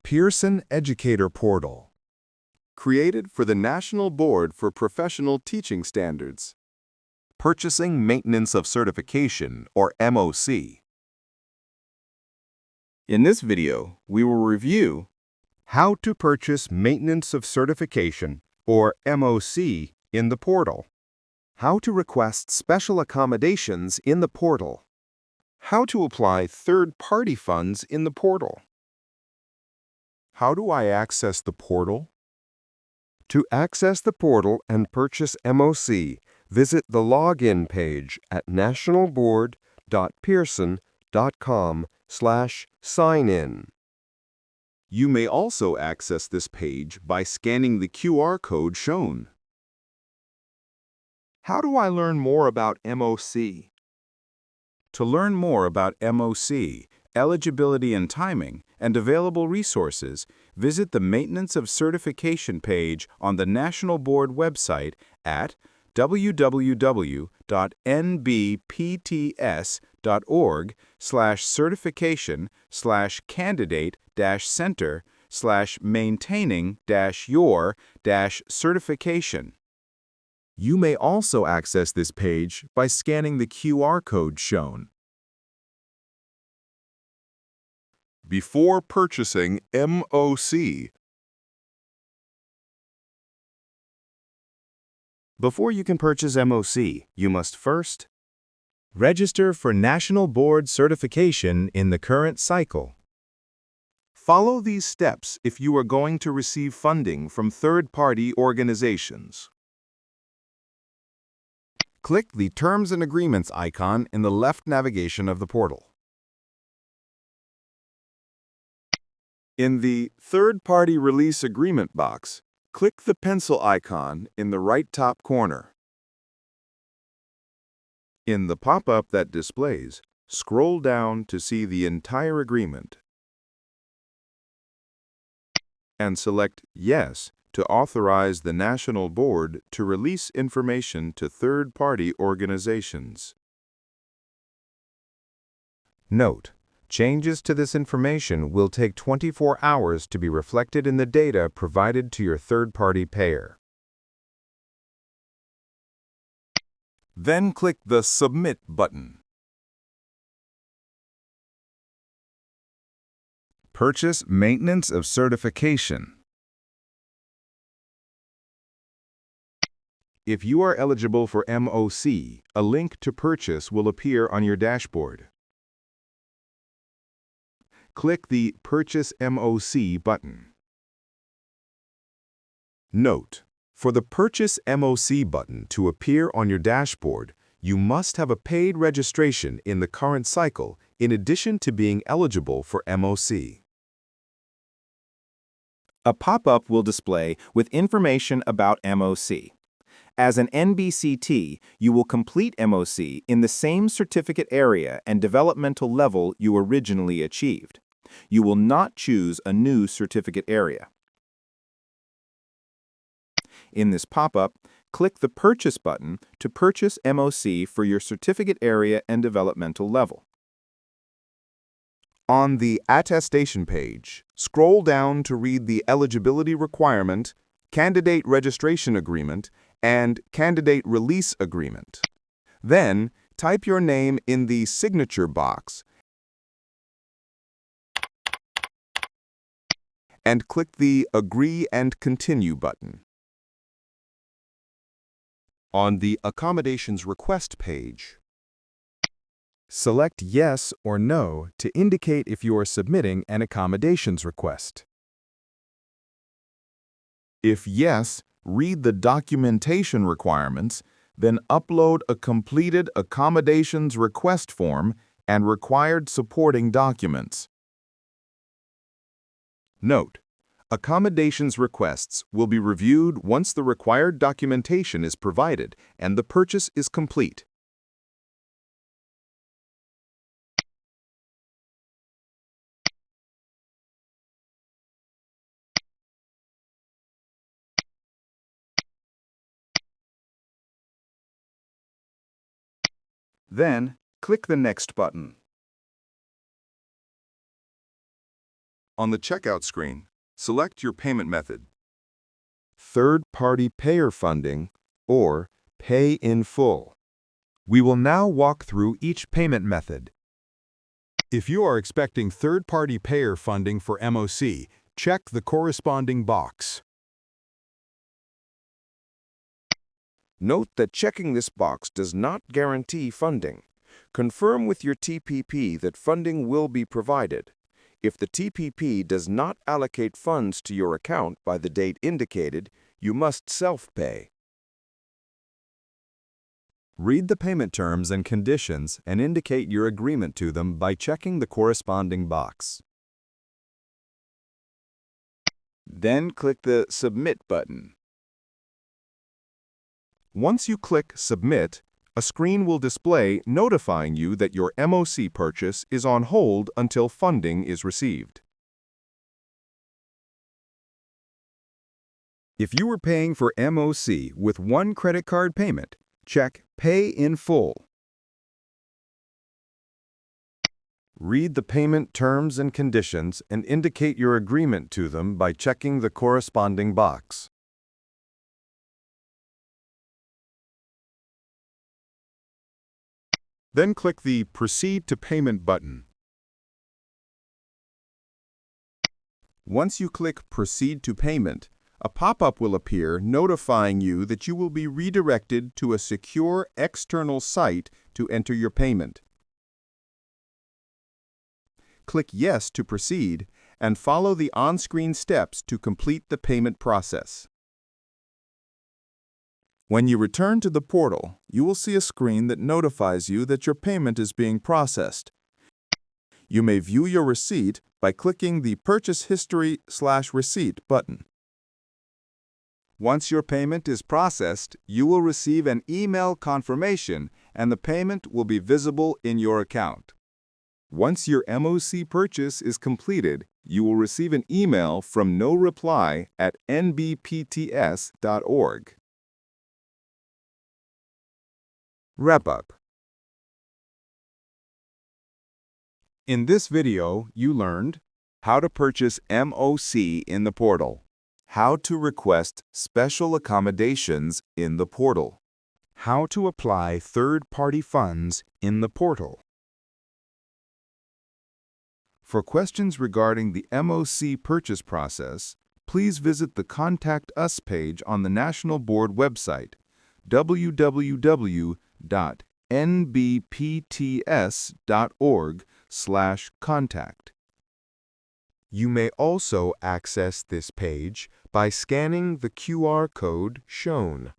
Pearson Educator Portal. Created for the National Board for Professional Teaching Standards. Purchasing Maintenance of Certification, or MOC. In this video, we will review how to purchase Maintenance of Certification, or MOC, in the portal. How to request special accommodations in the portal. How to apply third-party funds in the portal. How do I access the portal? To access the portal and purchase MOC, visit the login page at nationalboard.pearson.com/sign-in. You may also access this page by scanning the QR code shown. How do I learn more about MOC? To learn more about MOC, eligibility and timing, and available resources, visit the Maintenance of Certification page on the National Board website at www.nbpts.org/certification/candidate-center/maintaining-your-certification. You may also access this page by scanning the QR code shown. Before purchasing MOC. Before you can purchase MOC, you must first register for National Board certification in the current cycle. Follow these steps if you are going to receive funding from third-party organizations. Click the Terms and Agreements icon in the left navigation of the portal. In the Third-Party Release Agreement box, click the pencil icon in the right top corner. In the pop-up that displays, scroll down to see the entire agreement and select Yes to authorize the National Board to release information to third-party organizations. Note: changes to this information will take 24 hours to be reflected in the data provided to your third-party payer. Then click the Submit button. Purchase Maintenance of Certification. If you are eligible for MOC, a link to purchase will appear on your dashboard. Click the Purchase MOC button. Note: for the Purchase MOC button to appear on your dashboard, you must have a paid registration in the current cycle in addition to being eligible for MOC. A pop-up will display with information about MOC. As an NBCT, you will complete MOC in the same certificate area and developmental level you originally achieved. You will not choose a new certificate area. In this pop-up, click the Purchase button to purchase MOC for your certificate area and developmental level. On the Attestation page, scroll down to read the Eligibility Requirement, Candidate Registration Agreement, and Candidate Release Agreement. Then, type your name in the Signature box and click the Agree and Continue button. On the Accommodations Request page, select Yes or No to indicate if you are submitting an accommodations request. If yes, read the documentation requirements, then upload a completed accommodations request form and required supporting documents. Note: accommodations requests will be reviewed once the required documentation is provided and the purchase is complete. Then, click the Next button. On the checkout screen, select your payment method. Third-party payer funding, or pay in full. We will now walk through each payment method. If you are expecting third-party payer funding for MOC, check the corresponding box. Note that checking this box does not guarantee funding. Confirm with your TPP that funding will be provided. If the TPP does not allocate funds to your account by the date indicated, you must self-pay. Read the payment terms and conditions and indicate your agreement to them by checking the corresponding box. Then click the Submit button. Once you click Submit, a screen will display notifying you that your MOC purchase is on hold until funding is received. If you were paying for MOC with one credit card payment, check Pay in Full. Read the payment terms and conditions and indicate your agreement to them by checking the corresponding box. Then click the Proceed to Payment button. Once you click Proceed to Payment, a pop-up will appear notifying you that you will be redirected to a secure external site to enter your payment. Click Yes to proceed and follow the on-screen steps to complete the payment process. When you return to the portal, you will see a screen that notifies you that your payment is being processed. You may view your receipt by clicking the Purchase History/Receipt button. Once your payment is processed, you will receive an email confirmation and the payment will be visible in your account. Once your MOC purchase is completed, you will receive an email from noreply@nbpts.org. Wrap-up. In this video, you learned how to purchase MOC in the portal, how to request special accommodations in the portal, how to apply third-party funds in the portal. For questions regarding the MOC purchase process, please visit the Contact Us page on the National Board website, www.nbpts.org/contact. You may also access this page by scanning the QR code shown.